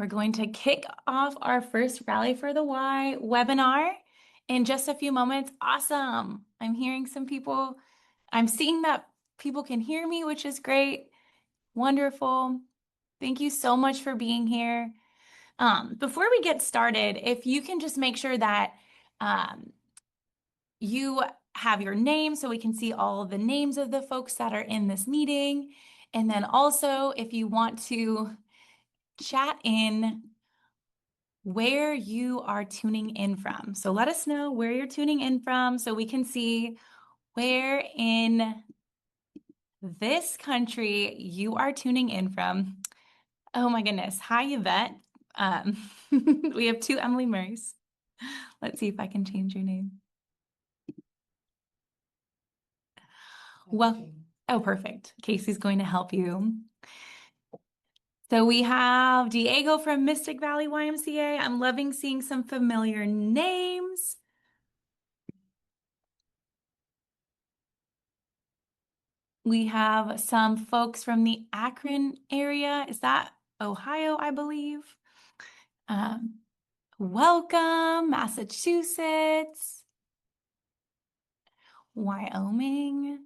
We're going to kick off our first Rally for the Y webinar in just a few moments. Awesome. I'm hearing some people. I'm seeing that people can hear me, which is great. Wonderful. Thank you so much for being here. Before we get started, if you can just make sure that you have your name so we can see all the names of the folks that are in this meeting. And then also, if you want to chat in where you are tuning in from. So let us know where you're tuning in from so we can see where in this country you are tuning in from. Oh my goodness. Hi, Yvette. We have two Emily Murrays. Let's see if I can change your name. Well, oh, perfect. Casey's going to help you. So we have Diego from Mystic Valley YMCA. I'm loving seeing some familiar names. We have some folks from the Akron area. Is that Ohio, I believe? Welcome, Massachusetts, Wyoming.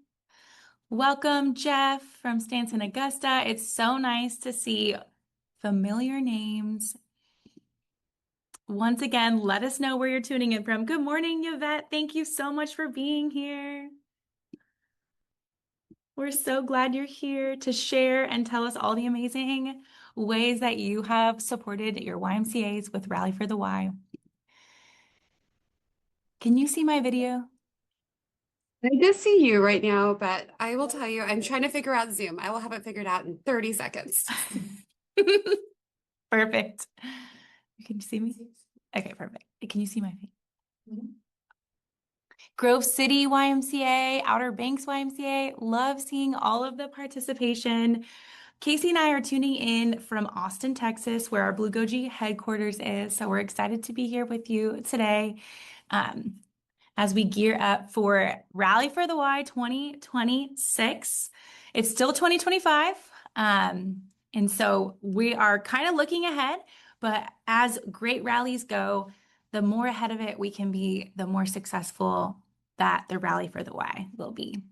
Welcome, Jeff from Stanton, Augusta. It's so nice to see familiar names. Once again, let us know where you're tuning in from. Good morning, Yvette. Thank you so much for being here. We're so glad you're here to share and tell us all the amazing ways that you have supported your YMCAs with Rally for the Y. Can you see my video? I just see you right now, but I will tell you, I'm trying to figure out Zoom. I will have it figured out in 30 seconds. Perfect. Can you see me? Okay, perfect. Can you see my face? Mm-hmm. Grove City YMCA, Outer Banks YMCA. Love seeing all of the participation. Casey and I are tuning in from Austin, Texas, where our Blue Goji headquarters is. So we're excited to be here with you today as we gear up for Rally for the Y 2026. It's still 2025. And so we are kind of looking ahead, but as great rallies go, the more ahead of it we can be, the more successful that the Rally for the Y will be.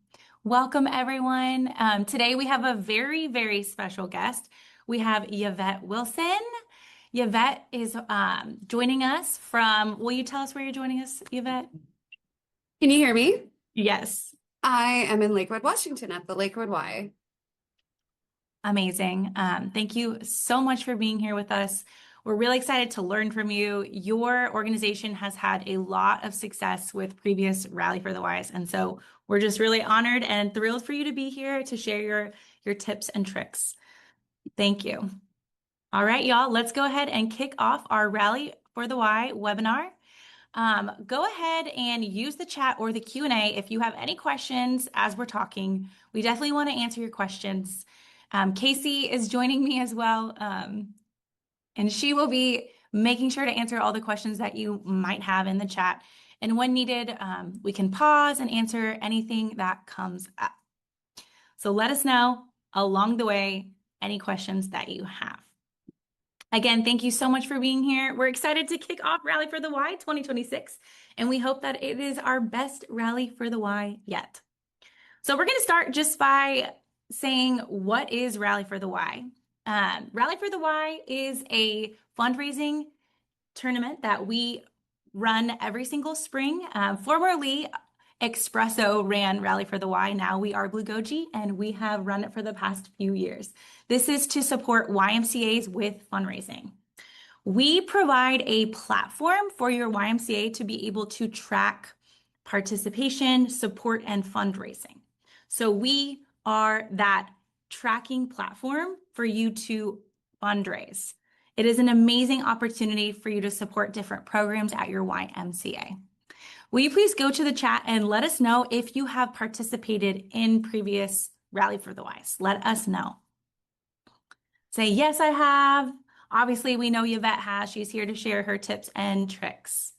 Welcome, everyone. Today we have a very, very special guest. We have Yvette Wilson. Yvette is joining us from, will you tell us where you're joining us, Yvette? Can you hear me? Yes. I am in Lakewood, Washington at the Lakewood Y. Amazing. Thank you so much for being here with us. We're really excited to learn from you. Your organization has had a lot of success with previous Rally for the Ys, and so we're just really honored and thrilled for you to be here to share your tips and tricks. Thank you. All right, y'all, let's go ahead and kick off our Rally for the Y webinar. Go ahead and use the chat or the Q&A if you have any questions as we're talking. We definitely want to answer your questions. Casey is joining me as well, and she will be making sure to answer all the questions that you might have in the chat. And when needed, we can pause and answer anything that comes up. So let us know along the way any questions that you have. Again, thank you so much for being here. We're excited to kick off Rally for the Y 2026, and we hope that it is our best Rally for the Y yet. So we're going to start just by saying, what is Rally for the Y? Rally for the Y is a fundraising tournament that we run every single spring. Formerly, Espresso ran Rally for the Y. Now we are Blue Goji, and we have run it for the past few years. This is to support YMCAs with fundraising. We provide a platform for your YMCA to be able to track participation, support, and fundraising. So we are that tracking platform for you to fundraise. It is an amazing opportunity for you to support different programs at your YMCA. Will you please go to the chat and let us know if you have participated in previous Rally for the Ys? Let us know. Say, yes, I have. Obviously, we know Yvette has. She's here to share her tips and tricks.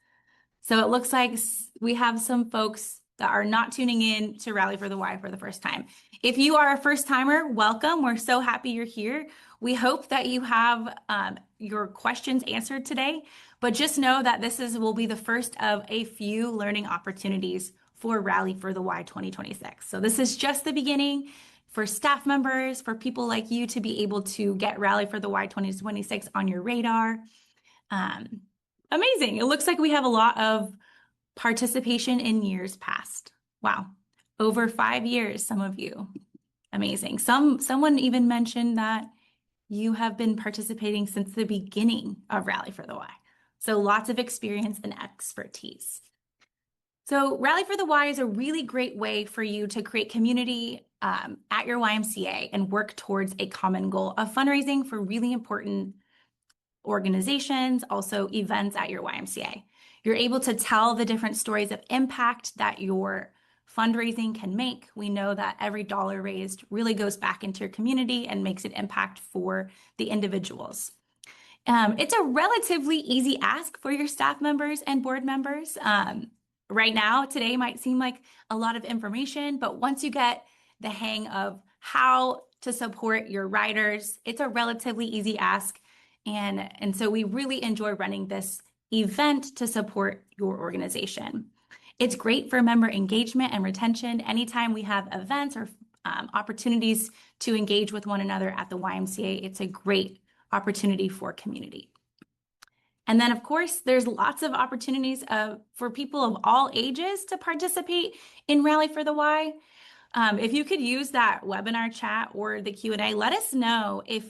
So it looks like we have some folks that are not tuning in to Rally for the Y for the first time. If you are a first timer, welcome. We're so happy you're here. We hope that you have your questions answered today, but just know that will be the first of a few learning opportunities for Rally for the Y 2026. So this is just the beginning for staff members, for people like you to be able to get Rally for the Y 2026 on your radar. Amazing. It looks like we have a lot of participation in years past. Wow. Over 5 years, some of you. Amazing. Someone even mentioned that you have been participating since the beginning of Rally for the Y. So lots of experience and expertise. So Rally for the Y is a really great way for you to create community at your YMCA and work towards a common goal of fundraising for really important organizations, also events at your YMCA. You're able to tell the different stories of impact that your fundraising can make. We know that every dollar raised really goes back into your community and makes an impact for the individuals. It's a relatively easy ask for your staff members and board members. Right now, today might seem like a lot of information, but once you get the hang of how to support your riders, it's a relatively easy ask. And so we really enjoy running this event to support your organization. It's great for member engagement and retention. Anytime we have events or opportunities to engage with one another at the YMCA, it's a great opportunity for community. And then, of course, there's lots of opportunities for people of all ages to participate in Rally for the Y. If you could use that webinar chat or the Q&A, let us know if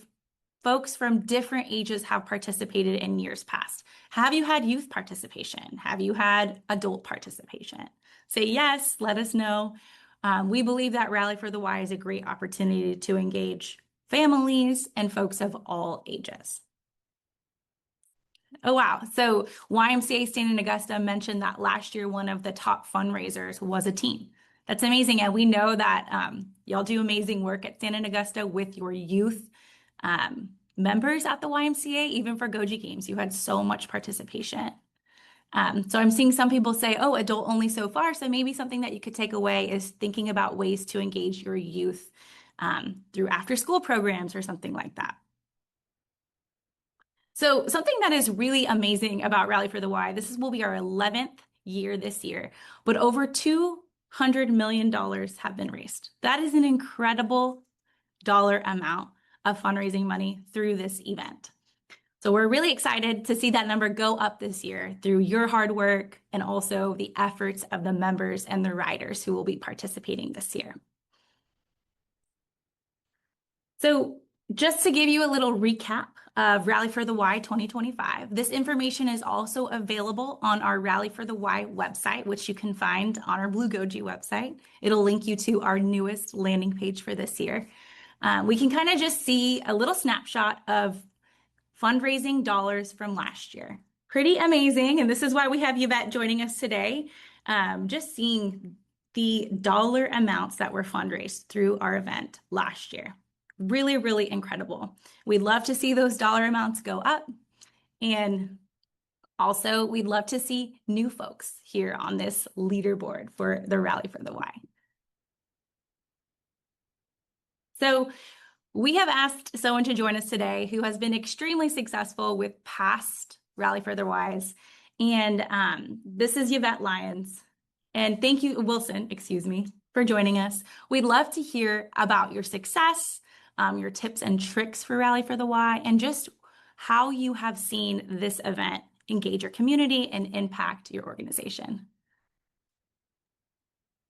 folks from different ages have participated in years past. Have you had youth participation? Have you had adult participation? Say yes, let us know. We believe that Rally for the Y is a great opportunity to engage families and folks of all ages. Oh, wow. So YMCA Stand in Augusta mentioned that last year, one of the top fundraisers was a teen. That's amazing. And we know that y'all do amazing work at Stand in Augusta with your youth members at the YMCA, even for Goji games. You had so much participation. So I'm seeing some people say, oh, adult only so far. So maybe something that you could take away is thinking about ways to engage your youth through after school programs or something like that. So something that is really amazing about Rally for the Y, will be our 11th year this year, but over $200 million have been raised. That is an incredible dollar amount of fundraising money through this event. So we're really excited to see that number go up this year through your hard work and also the efforts of the members and the riders who will be participating this year. So just to give you a little recap of Rally for the Y 2025, this information is also available on our Rally for the Y website, which you can find on our Blue Goji website. It'll link you to our newest landing page for this year. We can kind of just see a little snapshot of fundraising dollars from last year. Pretty amazing. And this is why we have Yvette joining us today. Just seeing the dollar amounts that were fundraised through our event last year. Really, really incredible. We'd love to see those dollar amounts go up. And also, we'd love to see new folks here on this leaderboard for the Rally for the Y. So we have asked someone to join us today who has been extremely successful with past Rally for the Ys. And this is Yvette Lyons. And thank you, Wilson, excuse me, for joining us. We'd love to hear about your success, your tips and tricks for Rally for the Y, and just how you have seen this event engage your community and impact your organization.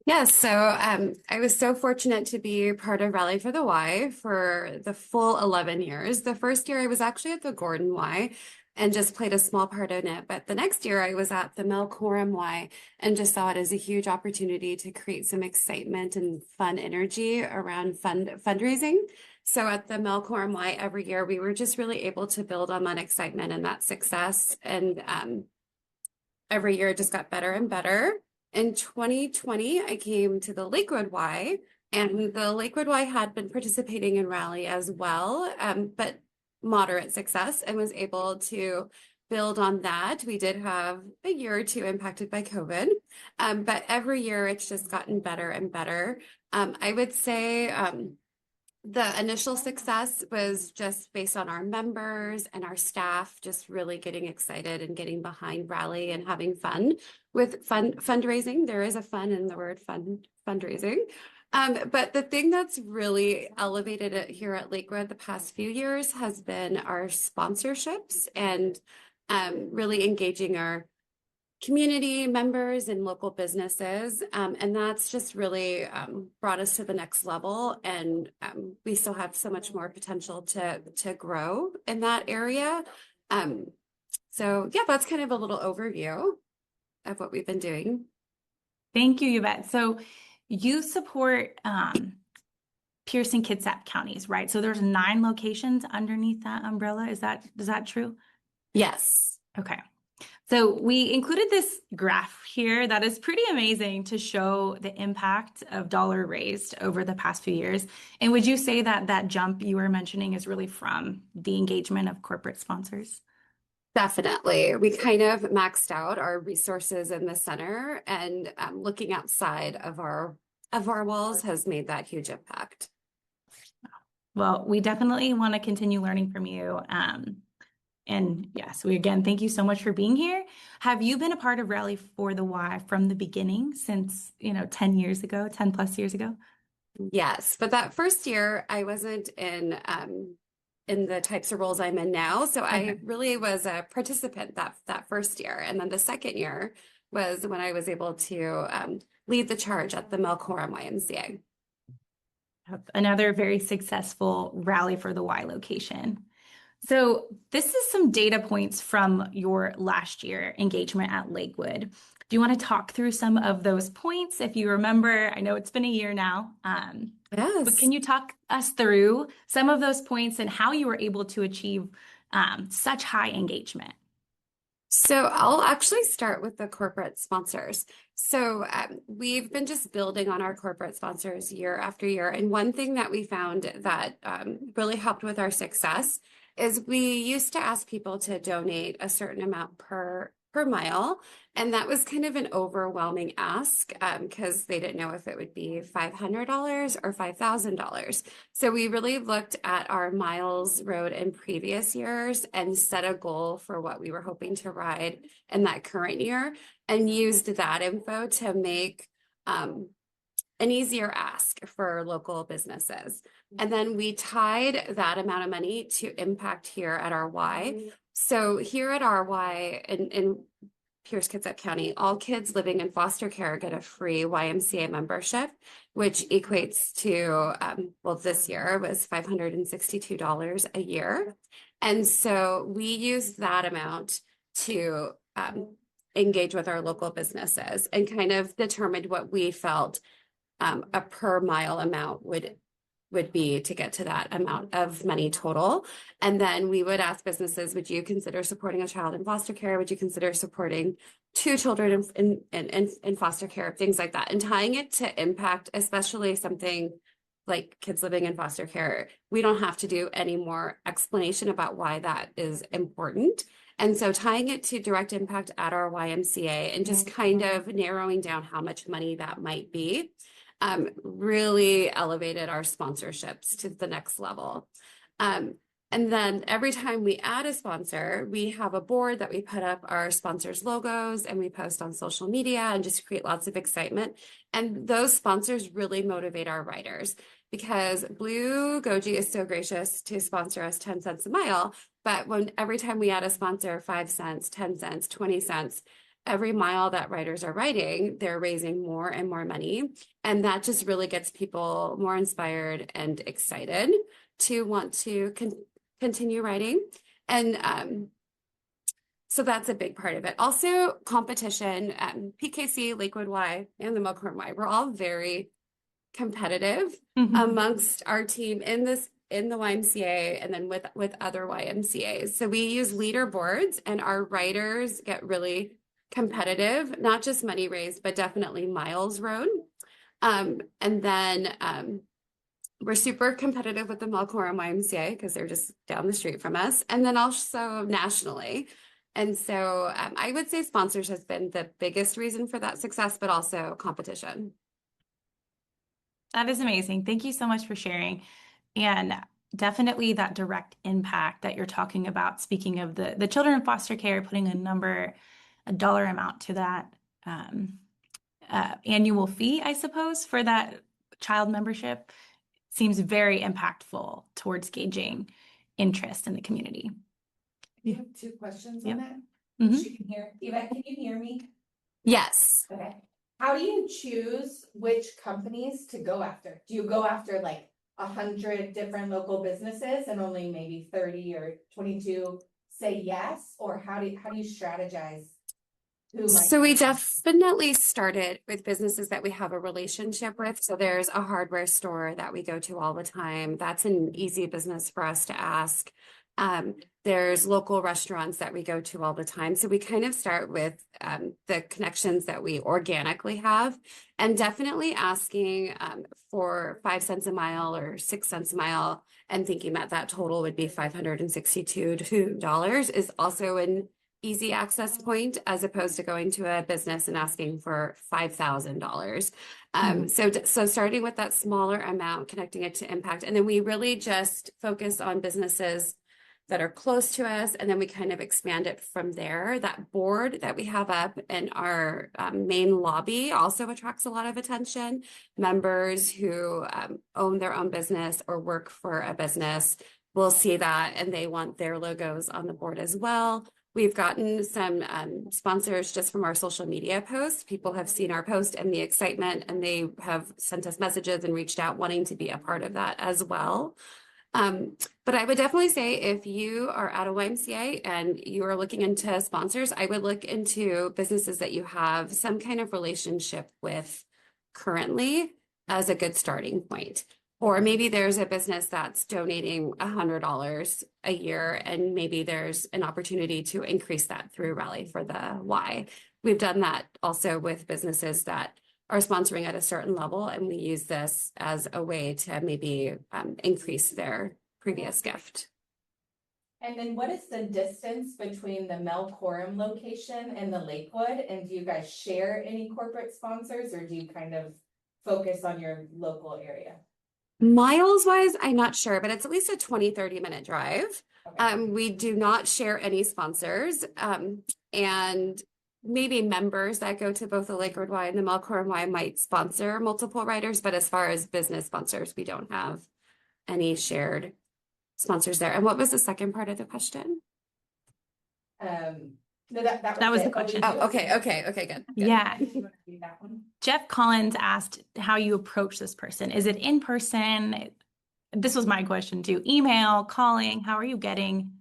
Yes, so I was so fortunate to be part of Rally for the Y for the full 11 years. The first year I was actually at the Gordon Y and just played a small part in it. But the next year I was at the Melcoram Y and just saw it as a huge opportunity to create some excitement and fun energy around fundraising. So at the Melcoram Y every year, we were just really able to build on that excitement and that success. And every year it just got better and better. In 2020, I came to the Lakewood Y, and the Lakewood Y had been participating in Rally as well, but moderate success, and was able to build on that. We did have a year or two impacted by COVID, but every year it's just gotten better and better. I would say The initial success was just based on our members and our staff just really getting excited and getting behind Rally and having fun with fundraising. There is a fun in the word fundraising. But the thing that's really elevated it here at Lakewood the past few years has been our sponsorships and really engaging our community members and local businesses. And that's just really brought us to the next level. And we still have so much more potential to grow in that area. So yeah, that's kind of a little overview of what we've been doing. Thank you, Yvette. So you support Pierce and Kitsap counties, right? So there's 9 locations underneath that umbrella. Is that true? Yes. Okay. So we included this graph here that is pretty amazing to show the impact of dollar raised over the past few years. And would you say that that jump you were mentioning is really from the engagement of corporate sponsors? Definitely. We kind of maxed out our resources in the center, and looking outside of our walls has made that huge impact. Well, we definitely want to continue learning from you. And yes, again, thank you so much for being here. Have you been a part of Rally for the Y from the beginning since, 10 years ago, 10 plus years ago? Yes, but that first year I wasn't in the types of roles I'm in now. So Okay. I really was a participant that first year. And then the second year was when I was able to lead the charge at the Melcoram YMCA. Another very successful Rally for the Y location. So this is some data points from your last year engagement at Lakewood. Do you want to talk through some of those points? If you remember, I know it's been a year now, but Yes. can you talk us through some of those points and how you were able to achieve such high engagement? So I'll actually start with the corporate sponsors. So we've been just building on our corporate sponsors year after year. And one thing that we found that really helped with our success is we used to ask people to donate a certain amount per mile. And that was kind of an overwhelming ask because they didn't know if it would be $500 or $5,000. So we really looked at our miles rode in previous years and set a goal for what we were hoping to ride in that current year and used that info to make an easier ask for local businesses. And then we tied that amount of money to impact here at our Y. So here at our Y in Pierce Kitsap County, all kids living in foster care get a free YMCA membership, which equates to, this year was $562 a year. And so we used that amount to engage with our local businesses and kind of determined what we felt a per mile amount would be to get to that amount of money total. And then we would ask businesses, would you consider supporting a child in foster care? Would you consider supporting 2 children in foster care? Things like that. And tying it to impact, especially something like kids living in foster care, we don't have to do any more explanation about why that is important. And so tying it to direct impact at our YMCA and just kind of narrowing down how much money that might be really elevated our sponsorships to the next level. And then every time we add a sponsor, we have a board that we put up our sponsors' logos and we post on social media and just create lots of excitement. And those sponsors really motivate our riders because Blue Goji is so gracious to sponsor us 10 cents a mile. But every time we add a sponsor, 5 cents, 10 cents, 20 cents, every mile that riders are riding, they're raising more and more money. And that just really gets people more inspired and excited to want to continue riding. And so that's a big part of it. Also, competition, PKC, Lakewood Y, and the Melcoram Y, we're all very competitive amongst our team in the YMCA and then with other YMCAs. So we use leaderboards and our riders get really competitive, not just money raised, but definitely miles rode. And then we're super competitive with the Melcoram YMCA because they're just down the street from us. And then also nationally. And so I would say sponsors has been the biggest reason for that success, but also competition. That is amazing. Thank you so much for sharing. And definitely that direct impact that you're talking about, speaking of the children in foster care, putting a dollar amount to that annual fee, I suppose, for that child membership seems very impactful towards gauging interest in the community. I have two questions Yep. on that. Mhm. She can hear. Yvette, can you hear me? Yes. Okay. How do you choose which companies to go after? Do you go after like 100 different local businesses and only maybe 30 or 22 say yes? Or how do you strategize? Who might So we say yes? definitely started with businesses that we have a relationship with. So there's a hardware store that we go to all the time. That's an easy business for us to ask. There's local restaurants that we go to all the time. So we kind of start with the connections that we organically have, and definitely asking for 5 cents a mile or 6 cents a mile, and thinking that that total would be $562 is also an easy access point, as opposed to going to a business and asking for $5,000. So starting with that smaller amount, connecting it to impact, and then we really just focus on businesses that are close to us, and then we kind of expand it from there. That board that we have up in our main lobby also attracts a lot of attention. Members who own their own business or work for a business will see that, and they want their logos on the board as well. We've gotten some sponsors just from our social media posts. People have seen our post and the excitement, and they have sent us messages and reached out wanting to be a part of that as well. But I would definitely say if you are at a YMCA and you are looking into sponsors, I would look into businesses that you have some kind of relationship with currently as a good starting point. Or maybe there's a business that's donating $100 a year, and maybe there's an opportunity to increase that through Rally for the Y. We've done that also with businesses that are sponsoring at a certain level, and we use this as a way to maybe increase their previous gift. And then what is the distance between the Melcorum location and the Lakewood? And do you guys share any corporate sponsors, or do you kind of focus on your local area? Miles wise, I'm not sure, but it's at least a 20-30 minute drive. Okay. We do not share any sponsors, and maybe members that go to both the Lakewood Y and the Melcorum Y might sponsor multiple riders, but as far as business sponsors, we don't have any shared sponsors there. And what was the second part of the question? No, that That was the it. question. Oh, okay, good. Yeah. You wanna do that one? Jeff Collins asked how you approach this person. Is it in person? This was my question too. Email, calling, how are you getting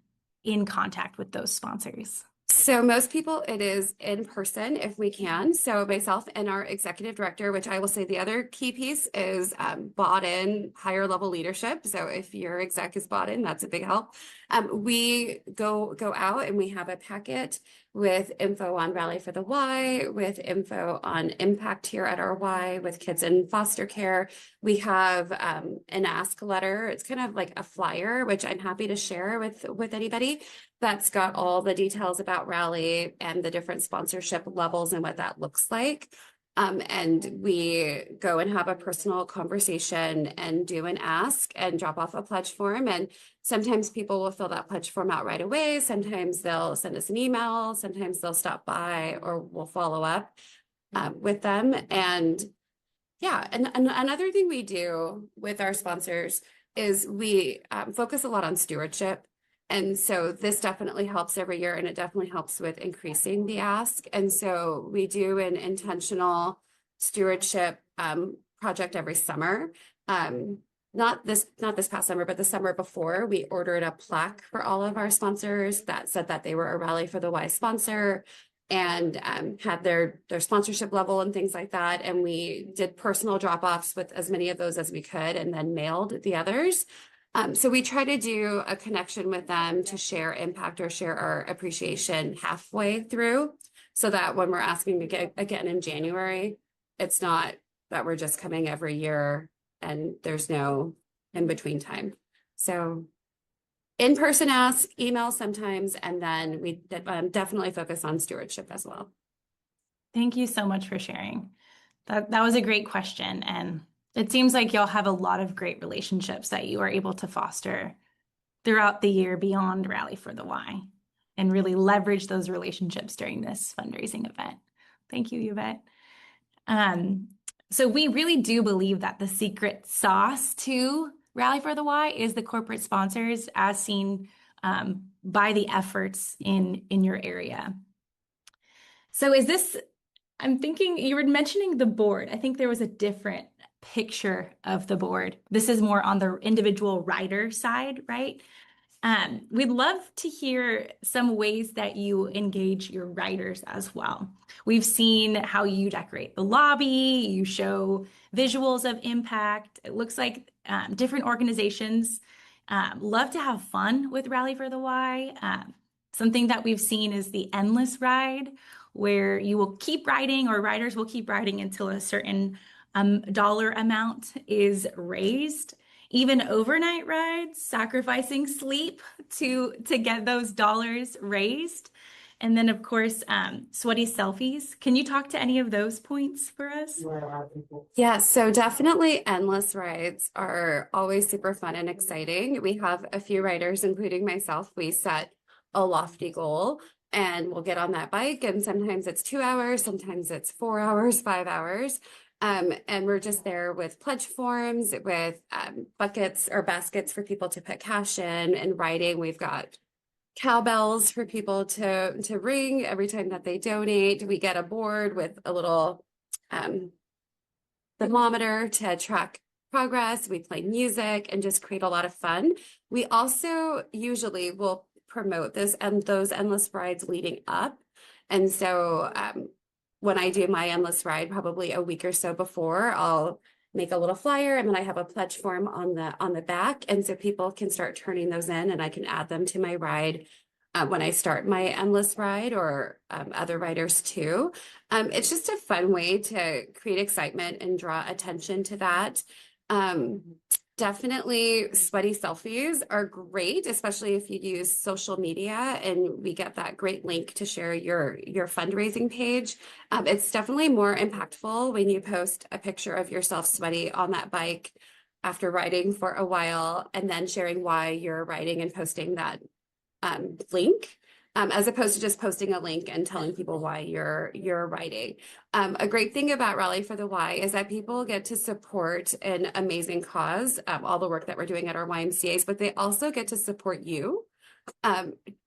in contact with those sponsors? So most people, it is in person if we can. So myself and our executive director, which I will say the other key piece is bought in higher level leadership. So if your exec is bought in, that's a big help. We go out and we have a packet with info on Rally for the Y, with info on impact here at our Y, with kids in foster care. We have an ask letter. It's kind of like a flyer, which I'm happy to share with anybody. That's got all the details about Rally and the different sponsorship levels and what that looks like. And we go and have a personal conversation and do an ask and drop off a pledge form. And sometimes people will fill that pledge form out right away. Sometimes they'll send us an email. Sometimes they'll stop by, or we'll follow up with them. And yeah, and another thing we do with our sponsors is we focus a lot on stewardship. And so this definitely helps every year, and it definitely helps with increasing the ask. And so we do an intentional stewardship project every summer. Not this past summer, but the summer before, we ordered a plaque for all of our sponsors that said that they were a Rally for the Y sponsor, and had their sponsorship level and things like that. And we did personal drop-offs with as many of those as we could, and then mailed the others. So we try to do a connection with them to share impact or share our appreciation halfway through, so that when we're asking to get again in January, it's not that we're just coming every year and there's no in between time. So in-person ask, email sometimes, and then we definitely focus on stewardship as well. Thank you so much for sharing. That was a great question. And It seems like you'll have a lot of great relationships that you are able to foster throughout the year beyond Rally for the Y and really leverage those relationships during this fundraising event. Thank you, Yvette. So we really do believe that the secret sauce to Rally for the Y is the corporate sponsors, as seen by the efforts in your area. So I'm thinking you were mentioning the board. I think there was a different picture of the board. This is more on the individual rider side, right? We'd love to hear some ways that you engage your writers as well. We've seen how you decorate the lobby, you show visuals of impact. It looks like different organizations love to have fun with Rally for the Y. Something that we've seen is the endless ride, where you will keep riding or riders will keep riding until a certain dollar amount is raised. Even overnight rides, sacrificing sleep to get those dollars raised. And then, of course, sweaty selfies. Can you talk to any of those points for us? Yeah, so definitely endless rides are always super fun and exciting. We have a few riders, including myself. We set a lofty goal and we'll get on that bike, and sometimes it's 2 hours, sometimes it's 4 hours, 5 hours. And we're just there with pledge forms, with buckets or baskets for people to put cash in, and writing. We've got cowbells for people to ring every time that they donate. We get a board with a little thermometer to track progress. We play music and just create a lot of fun. We also usually will promote this and those endless rides leading up. And so when I do my endless ride, probably a week or so before, I'll make a little flyer, and then I have a pledge form on the back, and so people can start turning those in, and I can add them to my ride when I start my endless ride, or other riders too. It's just a fun way to create excitement and draw attention to that. Definitely sweaty selfies are great, especially if you use social media, and we get that great link to share your fundraising page. It's definitely more impactful when you post a picture of yourself sweaty on that bike after riding for a while, and then sharing why you're riding and posting that link. As opposed to just posting a link and telling people why you're writing. A great thing about Rally for the Y is that people get to support an amazing cause, all the work that we're doing at our YMCAs, but they also get to support you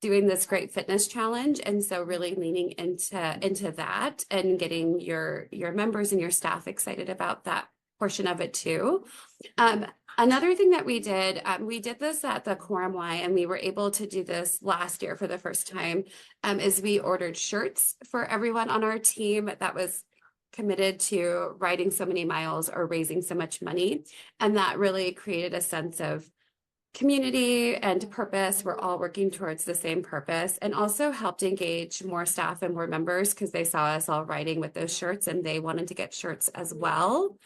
doing this great fitness challenge. And so really leaning into that and getting your members and your staff excited about that portion of it too. Another thing that we did this at the Quorum Y, and we were able to do this last year for the first time, is we ordered shirts for everyone on our team that was committed to riding so many miles or raising so much money. And that really created a sense of community and purpose. We're all working towards the same purpose, and also helped engage more staff and more members because they saw us all riding with those shirts and they wanted to get shirts as well.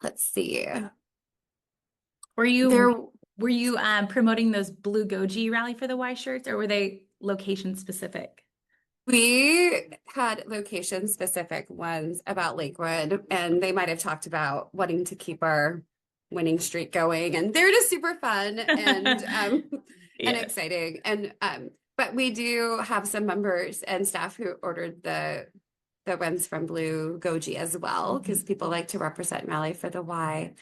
Let's see. Were you promoting those blue Goji Rally for the Y shirts, or were they location specific? We had location specific ones about Lakewood, and they might have talked about wanting to keep our winning streak going, and they're just super fun and and exciting. And but we do have some members and staff who ordered the ones from Blue Goji as well, because people like to represent Rally for the Y.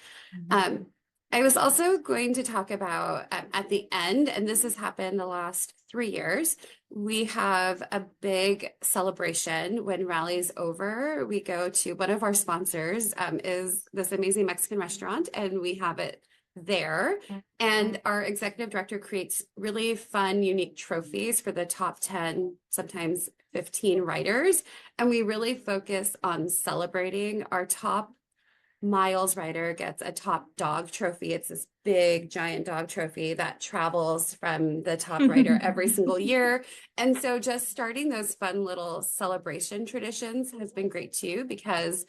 I was also going to talk about at the end, and this has happened the last 3 years, we have a big celebration when Rally's over. We go to one of our sponsors, is this amazing Mexican restaurant, and we have it there. And our executive director creates really fun, unique trophies for the top 10, sometimes 15 riders. And we really focus on celebrating our top miles rider gets a top dog trophy. It's this big giant dog trophy that travels from the top rider every single year. And so just starting those fun little celebration traditions has been great too, because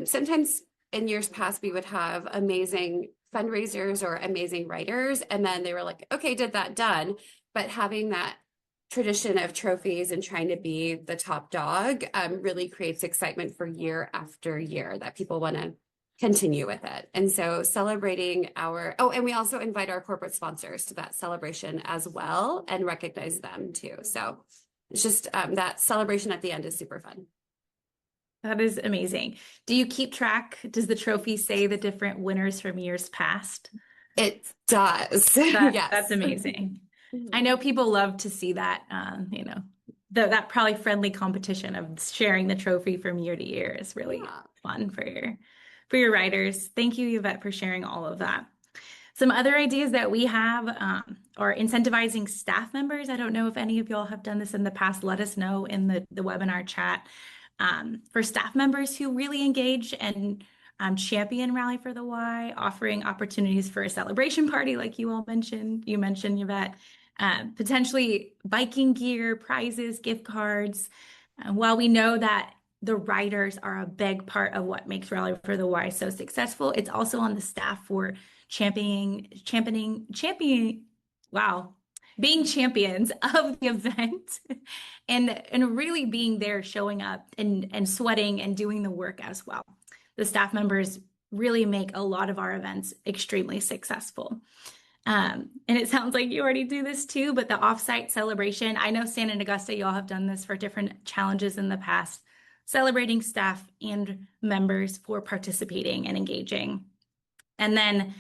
sometimes in years past we would have amazing fundraisers or amazing writers, and then they were like, okay, did that, done. But having that tradition of trophies and trying to be the top dog really creates excitement for year after year that people want to continue with it. And so celebrating and we also invite our corporate sponsors to that celebration as well and recognize them too. So it's just that celebration at the end is super fun. That is amazing. Do you keep track? Does the trophy say the different winners from years past? It does. Yes. That's amazing. I know people love to see that, that probably friendly competition of sharing the trophy from year to year is really fun for your writers. Thank you, Yvette, for sharing all of that. Some other ideas that we have are incentivizing staff members. I don't know if any of y'all have done this in the past. Let us know in the webinar chat. For staff members who really engage and champion Rally for the Y, offering opportunities for a celebration party like you all mentioned. You mentioned, Yvette, potentially biking gear, prizes, gift cards. While we know that the writers are a big part of what makes Rally for the Y so successful, it's also on the staff for being champions of the event and really being there, showing up and sweating and doing the work as well. The staff members really make a lot of our events extremely successful. And it sounds like you already do this too, but the offsite celebration, I know Santa and Augusta, y'all have done this for different challenges in the past, celebrating staff and members for participating and engaging. And then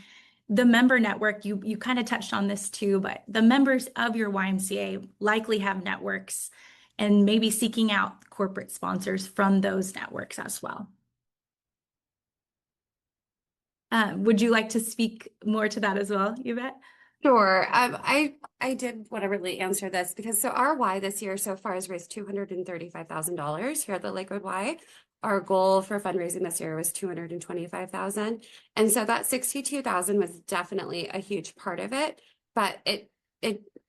the member network, you kind of touched on this too, but the members of your YMCA likely have networks and maybe seeking out corporate sponsors from those networks as well. Would you like to speak more to that as well, Yvette? Sure. I did want to really answer this because our Y this year so far has raised $235,000 here at the Lakewood Y. Our goal for fundraising this year was $225,000. And so that $62,000 was definitely a huge part of it, but it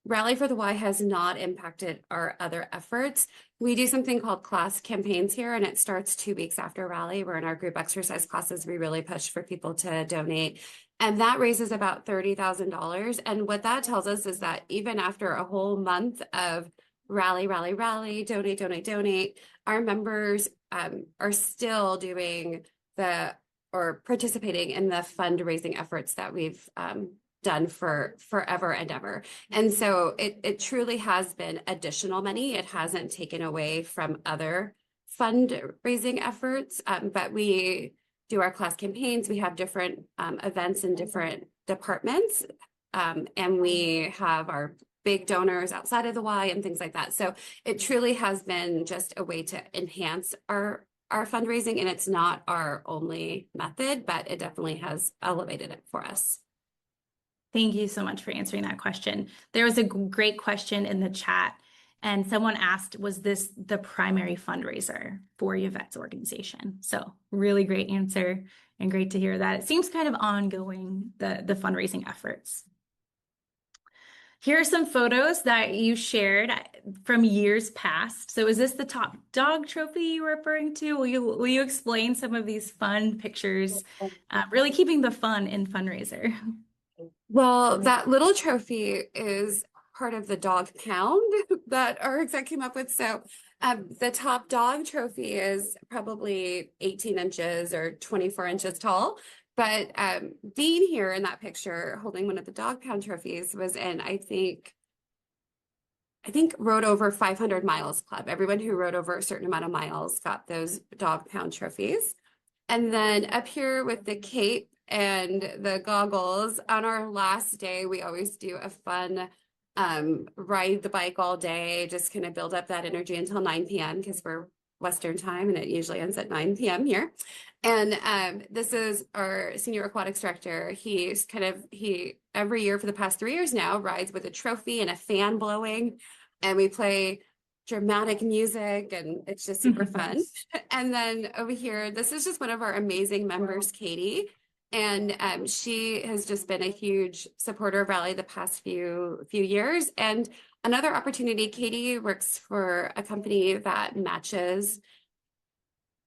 Rally for the Y has not impacted our other efforts. We do something called class campaigns here, and it starts 2 weeks after Rally, where in our group exercise classes, we really push for people to donate. And that raises about $30,000. And what that tells us is that even after a whole month of rally, donate, our members are still doing participating in the fundraising efforts that we've done for forever and ever. And so it truly has been additional money. It hasn't taken away from other fundraising efforts, but we do our class campaigns. We have different events in different departments, and we have our big donors outside of the Y and things like that. So it truly has been just a way to enhance our fundraising, and it's not our only method, but it definitely has elevated it for us. Thank you so much for answering that question. There was a great question in the chat, and someone asked, was this the primary fundraiser for Yvette's organization? So really great answer and great to hear that. It seems kind of ongoing, the fundraising efforts. Here are some photos that you shared from years past. So is this the top dog trophy you were referring to? Will you explain some of these fun pictures, really keeping the fun in fundraiser? Well, that little trophy is part of the dog pound that our exec came up with. So the top dog trophy is probably 18 inches or 24 inches tall. But Dean here in that picture holding one of the dog pound trophies was in, I think rode over 500 miles club. Everyone who rode over a certain amount of miles got those dog pound trophies. And then up here with the cape and the goggles, on our last day, we always do a fun ride the bike all day, just kind of build up that energy until 9 p.m. because we're Western time and it usually ends at 9 p.m. here. And this is our senior aquatics director. He every year for the past 3 years now rides with a trophy and a fan blowing, and we play dramatic music, and it's just super fun. And then over here, this is just one of our amazing members, Katie. And she has just been a huge supporter of Rally the past few years. And another opportunity, Katie works for a company that matches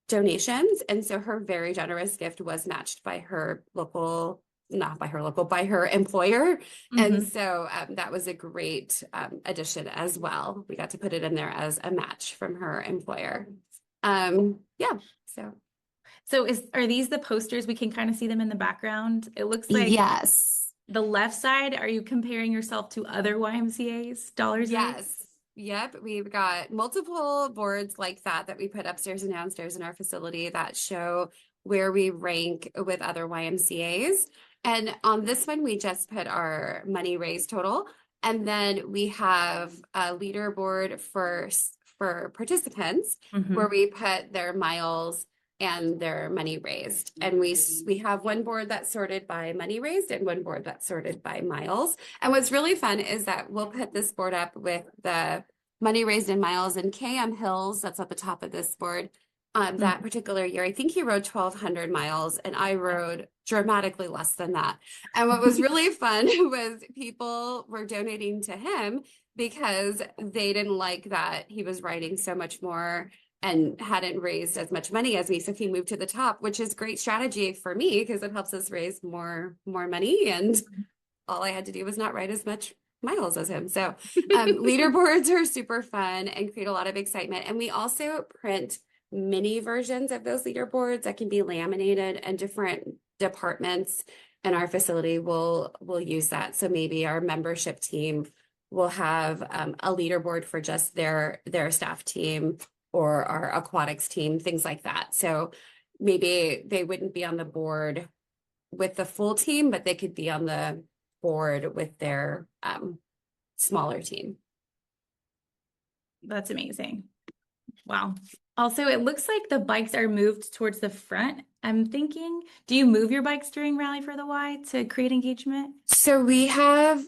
donations. And so her very generous gift was matched by her local not by her local, by her employer. And Mhm. so that was a great addition as well. We got to put it in there as a match from her employer. Yeah, so. So are these the posters? We can kind of see them in the background. It looks like Yes. the left side, are you comparing yourself to other YMCA's dollars raised? Yes. Yep. We've got multiple boards like that we put upstairs and downstairs in our facility that show where we rank with other YMCA's. And on this one, we just put our money raised total. And then we have a leaderboard for participants where Mhm. we put their miles and their money raised. And we have one board that's sorted by money raised and one board that's sorted by miles. And what's really fun is that we'll put this board up with the money raised in miles, and KM Hills, that's at the top of this board. That particular year, I think he rode 1,200 miles and I rode dramatically less than that. And what was really fun was people were donating to him because they didn't like that he was riding so much more and hadn't raised as much money as me. So he moved to the top, which is great strategy for me because it helps us raise more money. And all I had to do was not ride as much miles as him. So leaderboards are super fun and create a lot of excitement. And we also print mini versions of those leaderboards that can be laminated, and different departments in our facility will use that. So maybe our membership team will have a leaderboard for just their staff team, or our aquatics team, things like that. So maybe they wouldn't be on the board with the full team, but they could be on the board with their smaller team. That's amazing. Wow. Also, it looks like the bikes are moved towards the front. I'm thinking, do you move your bikes during Rally for the Y to create engagement? So we have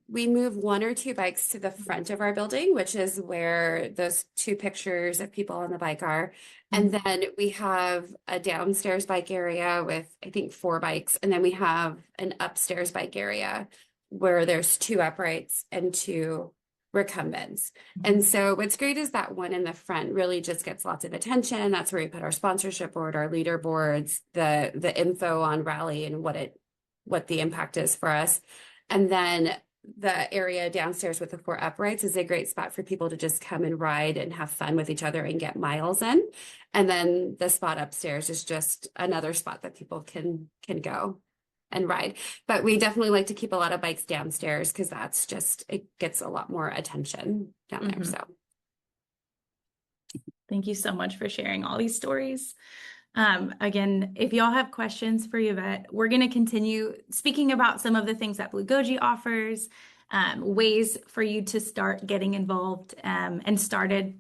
we move one or two bikes to the front of our building, which is where those two pictures of people on the bike are. And then we have a downstairs bike area with, I think, 4 bikes. And then we have an upstairs bike area where there's 2 uprights and 2 recumbents. And so what's great is that one in the front really just gets lots of attention. That's where we put our sponsorship board, our leaderboards, the info on Rally and what the impact is for us. And then the area downstairs with the 4 uprights is a great spot for people to just come and ride and have fun with each other and get miles in. And then the spot upstairs is just another spot that people can go and ride. But we definitely like to keep a lot of bikes downstairs because that's just, it gets a lot more attention down there. So Thank you so much for sharing all these stories. Again, if y'all have questions for Yvette, we're going to continue speaking about some of the things that Blue Goji offers, ways for you to start getting involved and started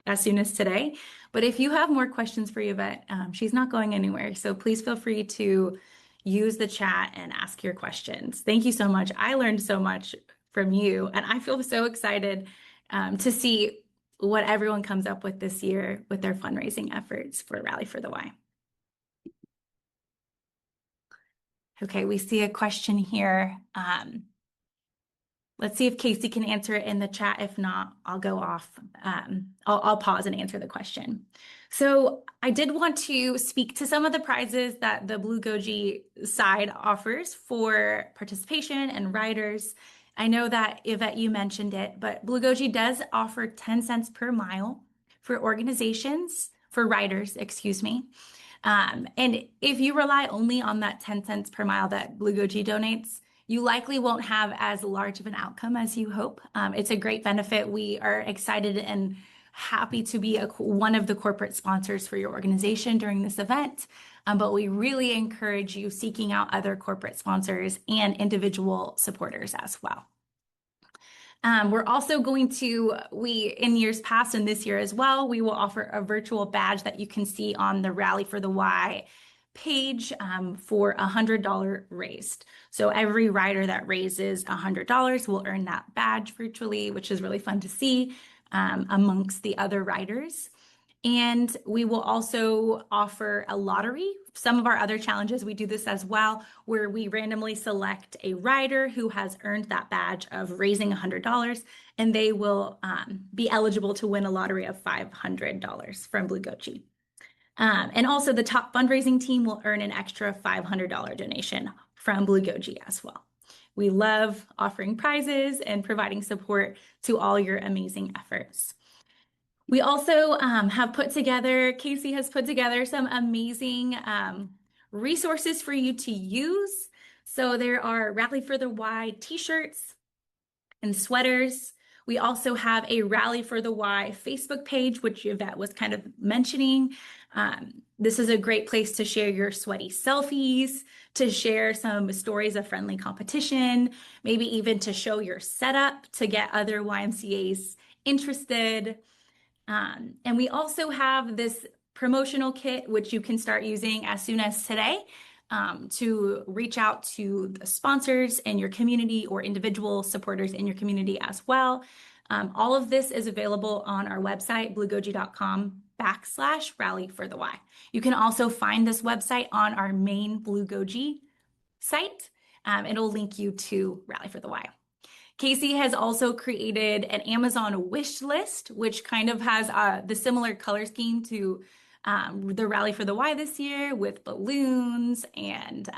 as soon as today. But if you have more questions for Yvette, she's not going anywhere. So please feel free to use the chat and ask your questions. Thank you so much. I learned so much from you, and I feel so excited to see what everyone comes up with this year with their fundraising efforts for Rally for the Y. Okay, we see a question here. Let's see if Casey can answer it in the chat. If not, I'll go off. I'll pause and answer the question. So I did want to speak to some of the prizes that the Blue Goji side offers for participation and riders. I know that Yvette, you mentioned it, but Blue Goji does offer 10 cents per mile for organizations, for riders, excuse me. And if you rely only on that 10 cents per mile that Blue Goji donates, you likely won't have as large of an outcome as you hope. It's a great benefit. We are excited and happy to be one of the corporate sponsors for your organization during this event. But we really encourage you seeking out other corporate sponsors and individual supporters as well. We're also going to, in years past and this year as well, we will offer a virtual badge that you can see on the Rally for the Y page for $100 raised. So every rider that raises $100 will earn that badge virtually, which is really fun to see amongst the other riders. And we will also offer a lottery. Some of our other challenges, we do this as well, where we randomly select a rider who has earned that badge of raising $100, and they will be eligible to win a lottery of $500 from Blue Goji. And also the top fundraising team will earn an extra $500 donation from Blue Goji as well. We love offering prizes and providing support to all your amazing efforts. We also have put together, Casey has put together some amazing resources for you to use. So there are Rally for the Y t-shirts and sweaters. We also have a Rally for the Y Facebook page, which Yvette was kind of mentioning. This is a great place to share your sweaty selfies, to share some stories of friendly competition, maybe even to show your setup to get other YMCAs interested. And we also have this promotional kit, which you can start using as soon as today to reach out to the sponsors in your community or individual supporters in your community as well. All of this is available on our website, bluegoji.com/rally for the Y. You can also find this website on our main Blue Goji site. It'll link you to Rally for the Y. Casey has also created an Amazon wish list, which kind of has the similar color scheme to the Rally for the Y this year, with balloons and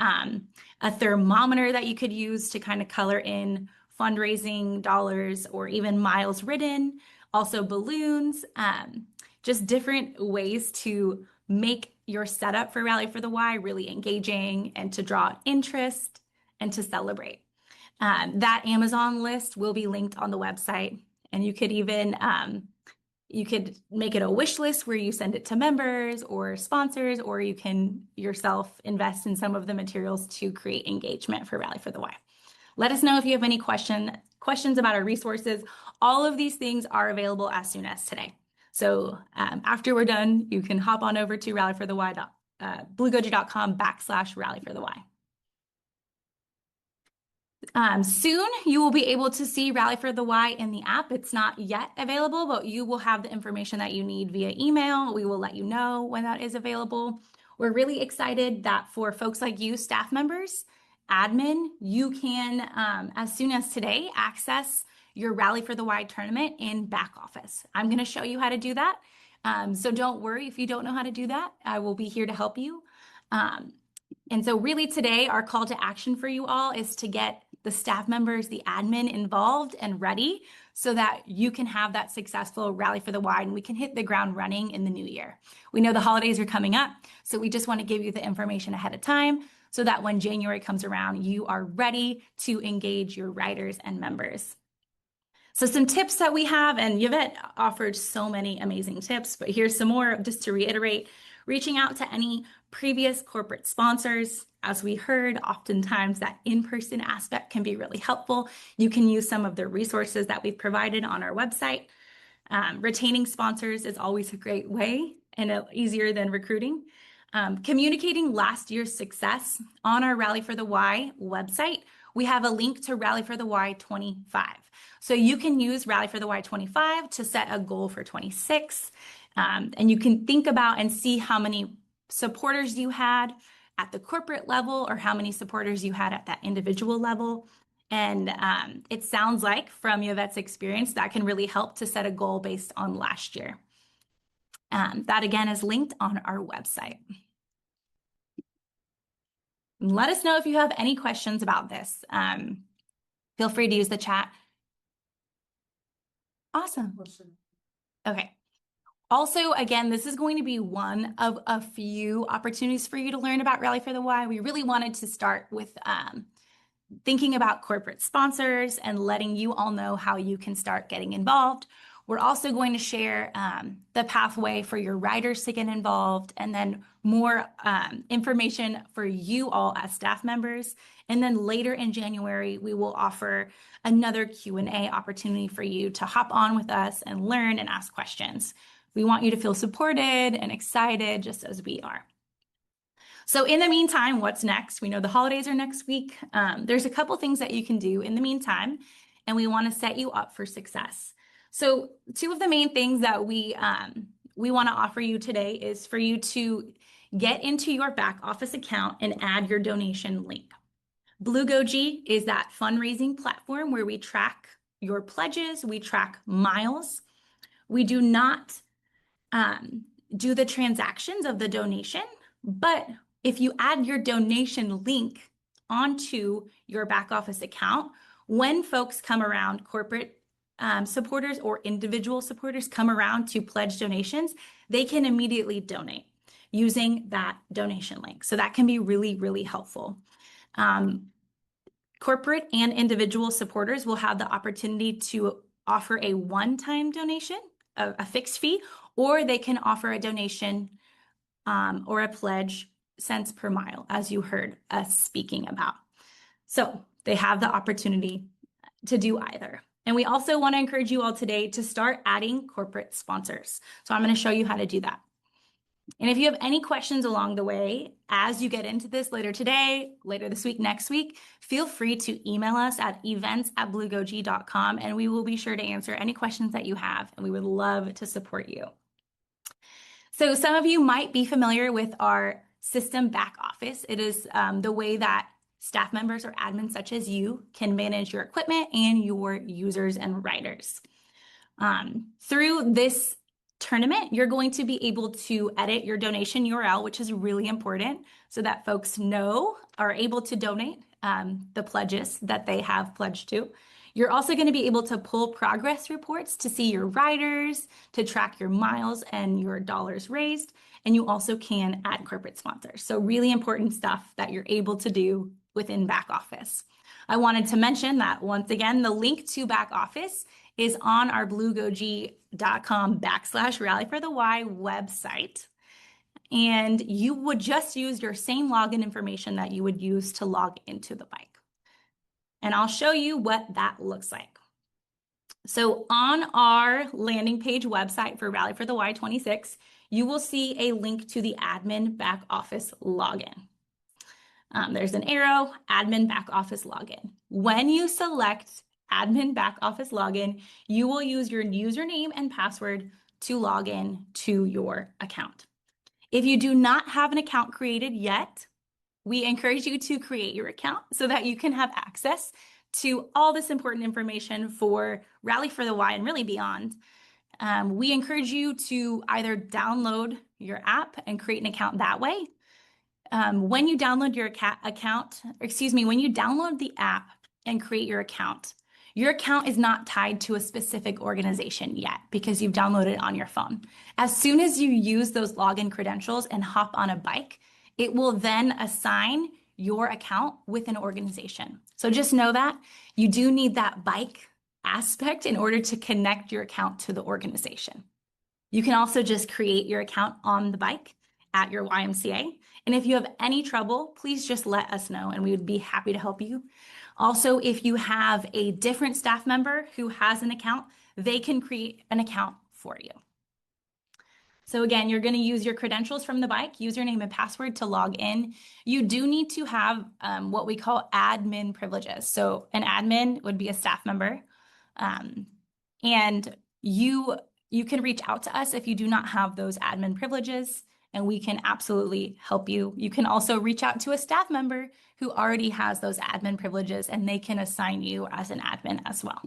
a thermometer that you could use to kind of color in fundraising dollars or even miles ridden. Also balloons, just different ways to make your setup for Rally for the Y really engaging and to draw interest and to celebrate. That Amazon list will be linked on the website, and you could even you could make it a wish list where you send it to members or sponsors, or you can yourself invest in some of the materials to create engagement for Rally for the Y. Let us know if you have any questions about our resources. All of these things are available as soon as today. So after we're done, you can hop on over to bluegoji.com/rally for the Y. Soon you will be able to see Rally for the Y in the app. It's not yet available, but you will have the information that you need via email. We will let you know when that is available. We're really excited that for folks like you, staff members, admin, you can, as soon as today, access your Rally for the Y tournament in back office. I'm going to show you how to do that. So don't worry if you don't know how to do that. I will be here to help you. And so really today, our call to action for you all is to get the staff members, the admin involved and ready so that you can have that successful Rally for the Y and we can hit the ground running in the new year. We know the holidays are coming up, so we just want to give you the information ahead of time so that when January comes around, you are ready to engage your riders and members. So some tips that we have, and Yvette offered so many amazing tips, but here's some more just to reiterate. Reaching out to any previous corporate sponsors. As we heard, oftentimes that in-person aspect can be really helpful. You can use some of the resources that we've provided on our website. Retaining sponsors is always a great way and easier than recruiting. Communicating last year's success on our Rally for the Y website. We have a link to Rally for the Y 25. So you can use Rally for the Y 25 to set a goal for 26. And you can think about and see how many supporters you had at the corporate level or how many supporters you had at that individual level. And it sounds like from Yvette's experience, that can really help to set a goal based on last year. That again is linked on our website. Let us know if you have any questions about this. Feel free to use the chat. Awesome. Okay. Also, again, this is going to be one of a few opportunities for you to learn about Rally for the Y. We really wanted to start with thinking about corporate sponsors and letting you all know how you can start getting involved. We're also going to share the pathway for your riders to get involved, and then more information for you all as staff members. And then later in January, we will offer another Q&A opportunity for you to hop on with us and learn and ask questions. We want you to feel supported and excited just as we are. So in the meantime, what's next? We know the holidays are next week. There's a couple things that you can do in the meantime, and we want to set you up for success. So two of the main things that we want to offer you today is for you to get into your back office account and add your donation link. Blue Goji is that fundraising platform where we track your pledges, we track miles. We do not do the transactions of the donation, but if you add your donation link onto your back office account, when folks come around, corporate supporters or individual supporters come around to pledge donations, they can immediately donate using that donation link. So that can be really, really helpful. Corporate and individual supporters will have the opportunity to offer a one-time donation, a fixed fee, or they can offer a donation or a pledge cents per mile, as you heard us speaking about. So they have the opportunity to do either. And we also want to encourage you all today to start adding corporate sponsors. So I'm going to show you how to do that. And if you have any questions along the way, as you get into this later today, later this week, next week, feel free to email us at events@bluegoji.com, and we will be sure to answer any questions that you have, and we would love to support you. So some of you might be familiar with our system back office. It is the way that staff members or admins such as you can manage your equipment and your users and riders. Through this tournament, you're going to be able to edit your donation URL, which is really important so that folks know, are able to donate the pledges that they have pledged to. You're also going to be able to pull progress reports to see your riders, to track your miles and your dollars raised, and you also can add corporate sponsors. So really important stuff that you're able to do within back office. I wanted to mention that once again, the link to back office is on our bluegoji.com/rally for the Y website. And you would just use your same login information that you would use to log into the bike. And I'll show you what that looks like. So on our landing page website for Rally for the Y 26, you will see a link to the admin back office login. There's an arrow, admin back office login. When you select admin back office login, you will use your username and password to log in to your account. If you do not have an account created yet, we encourage you to create your account so that you can have access to all this important information for Rally for the Y and really beyond. We encourage you to either download your app and create an account that way. When you download your when you download the app and create your account is not tied to a specific organization yet because you've downloaded it on your phone. As soon as you use those login credentials and hop on a bike, it will then assign your account with an organization. So just know that you do need that bike aspect in order to connect your account to the organization. You can also just create your account on the bike at your YMCA. And if you have any trouble, please just let us know and we would be happy to help you. Also, if you have a different staff member who has an account, they can create an account for you. So again, you're going to use your credentials from the bike, username and password to log in. You do need to have what we call admin privileges. So an admin would be a staff member. And you can reach out to us if you do not have those admin privileges, and we can absolutely help you. You can also reach out to a staff member who already has those admin privileges, and they can assign you as an admin as well.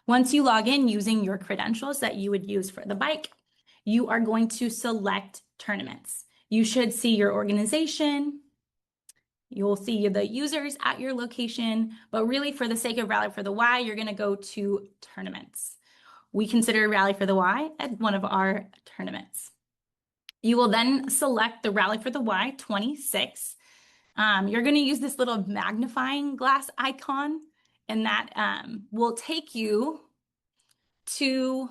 Once you log in using your credentials that you would use for the bike, you are going to select tournaments. You should see your organization. You'll see the users at your location, but really for the sake of Rally for the Y, you're going to go to tournaments. We consider Rally for the Y as one of our tournaments. You will then select the Rally for the Y 26. You're going to use this little magnifying glass icon, and that will take you to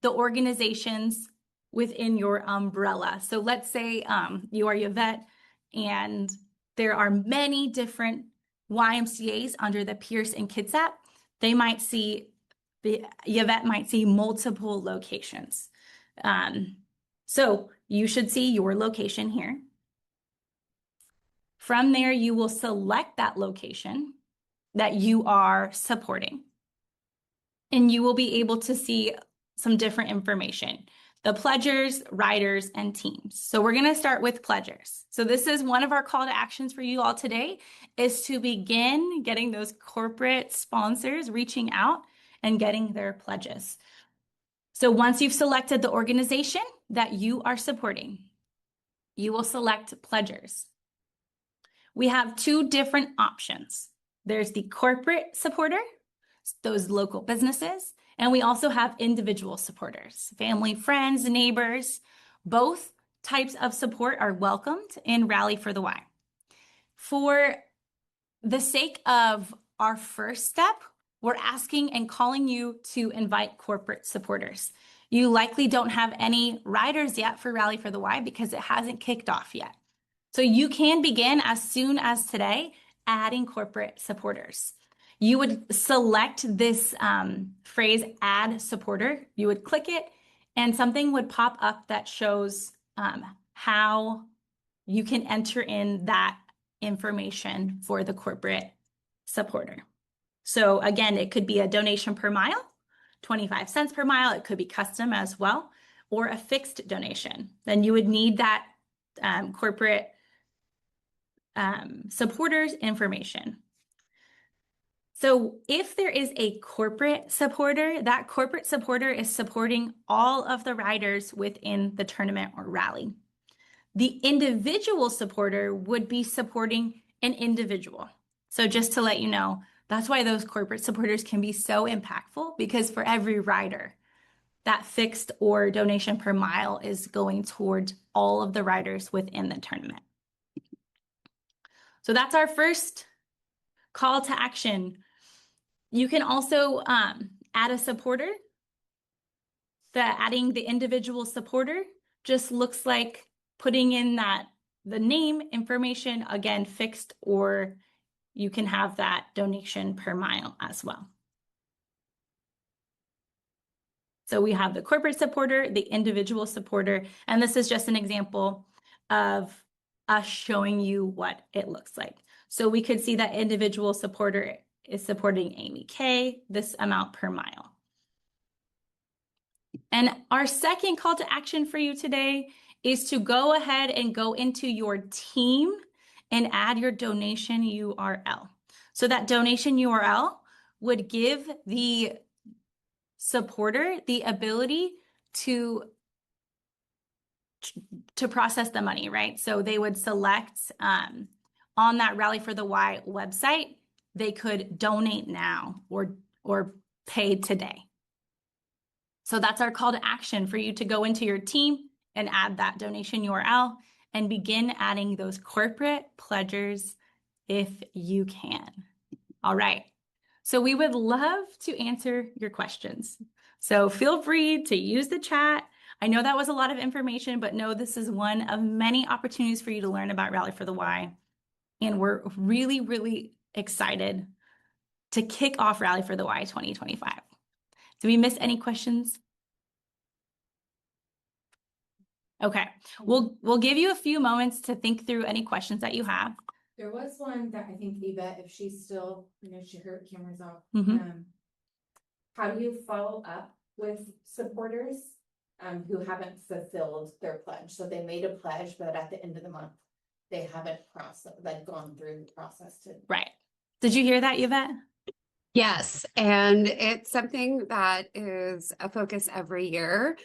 the organizations within your umbrella. So let's say you are Yvette, and there are many different YMCAs under the Pierce and Kitsap. Yvette might see multiple locations. So you should see your location here. From there, you will select that location that you are supporting. And you will be able to see some different information, the pledgers, riders, and teams. So we're going to start with pledgers. So this is one of our call to actions for you all today, is to begin getting those corporate sponsors reaching out and getting their pledges. So once you've selected the organization that you are supporting, you will select pledgers. We have two different options. There's the corporate supporter, those local businesses, and we also have individual supporters, family, friends, neighbors. Both types of support are welcomed in Rally for the Y. For the sake of our first step, we're asking and calling you to invite corporate supporters. You likely don't have any riders yet for Rally for the Y because it hasn't kicked off yet. So you can begin as soon as today adding corporate supporters. You would select this phrase, add supporter. You would click it and something would pop up that shows how you can enter in that information for the corporate supporter. So again, it could be a donation per mile, 25 cents per mile. It could be custom as well, or a fixed donation. Then you would need that corporate supporters information. So if there is a corporate supporter, that corporate supporter is supporting all of the riders within the tournament or rally. The individual supporter would be supporting an individual. So just to let you know, that's why those corporate supporters can be so impactful, because for every rider, that fixed or donation per mile is going toward all of the riders within the tournament. So that's our first call to action. You can also add a supporter. Adding the individual supporter just looks like putting in the name information, again, fixed, or you can have that donation per mile as well. So we have the corporate supporter, the individual supporter, and this is just an example of us showing you what it looks like. So we could see that individual supporter is supporting Amy K, this amount per mile. And our second call to action for you today is to go ahead and go into your team and add your donation URL. So that donation URL would give the supporter the ability to process the money, right? So they would select on that Rally for the Y website, they could donate now or pay today. So that's our call to action for you to go into your team and add that donation URL and begin adding those corporate pledgers if you can. All right. So we would love to answer your questions. So feel free to use the chat. I know that was a lot of information, but know this is one of many opportunities for you to learn about Rally for the Y. And we're really, really excited to kick off Rally for the Y 2025. Did we miss any questions? Okay, we'll give you a few moments to think through any questions that you have. There was one that I think Yvette, if she's still, her camera's off. How do you follow up with supporters who haven't fulfilled their pledge? So they made a pledge, but at the end of the month, they haven't gone through the process to. Right. Did you hear that, Yvette? Yes, and it's something that is a focus every year.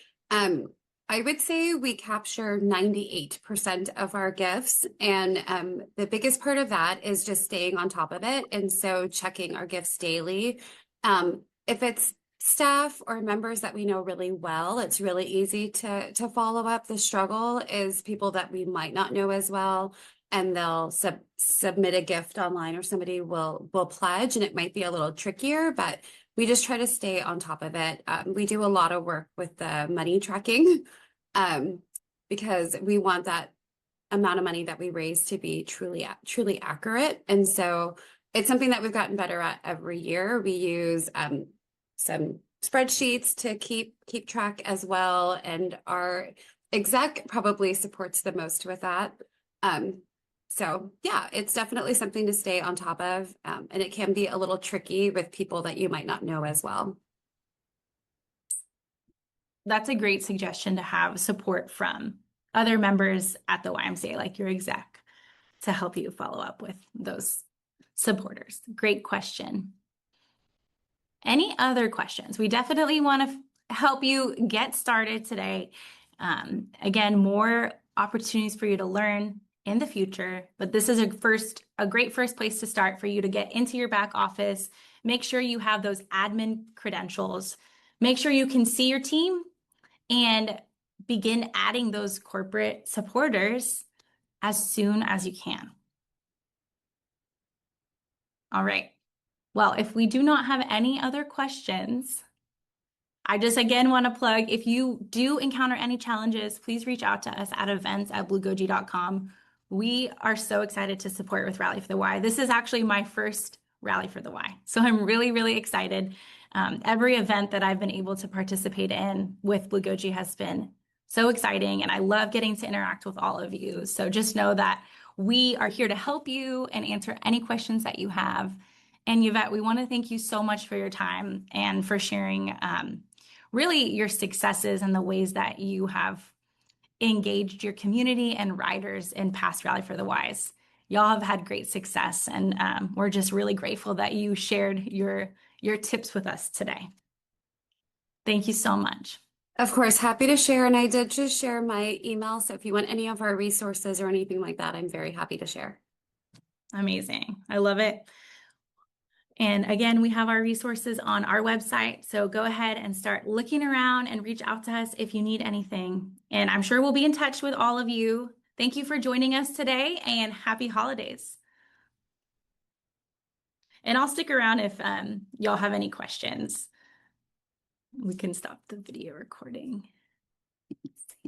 I would say we capture 98% of our gifts, and the biggest part of that is just staying on top of it. And so checking our gifts daily. If it's staff or members that we know really well, it's really easy to follow up. The struggle is people that we might not know as well, and they'll submit a gift online, or somebody will pledge, and it might be a little trickier, but we just try to stay on top of it. We do a lot of work with the money tracking because we want that amount of money that we raise to be truly accurate. And so it's something that we've gotten better at every year. We use some spreadsheets to keep track as well. And our exec probably supports the most with that. So yeah, it's definitely something to stay on top of. And it can be a little tricky with people that you might not know as well. That's a great suggestion, to have support from other members at the YMCA, like your exec, to help you follow up with those supporters. Great question. Any other questions? We definitely want to help you get started today. Again, more opportunities for you to learn in the future, but this is a great first place to start for you to get into your back office. Make sure you have those admin credentials. Make sure you can see your team and begin adding those corporate supporters as soon as you can. All right. Well, if we do not have any other questions, I just again want to plug, if you do encounter any challenges, please reach out to us at events@bluegoji.com. We are so excited to support with Rally for the Y. This is actually my first Rally for the Y. So I'm really, really excited. Every event that I've been able to participate in with Blue Goji has been so exciting, and I love getting to interact with all of you. So just know that we are here to help you and answer any questions that you have. And Yvette, we want to thank you so much for your time and for sharing really your successes and the ways that you have engaged your community and riders in past Rally for the Wise. Y'all have had great success, and we're just really grateful that you shared your tips with us today. Thank you so much. Of course, happy to share. And I did just share my email. So if you want any of our resources or anything like that, I'm very happy to share. Amazing. I love it. And again, we have our resources on our website. So go ahead and start looking around and reach out to us if you need anything. And I'm sure we'll be in touch with all of you. Thank you for joining us today, and happy holidays. And I'll stick around if y'all have any questions. We can stop the video recording. Let's see.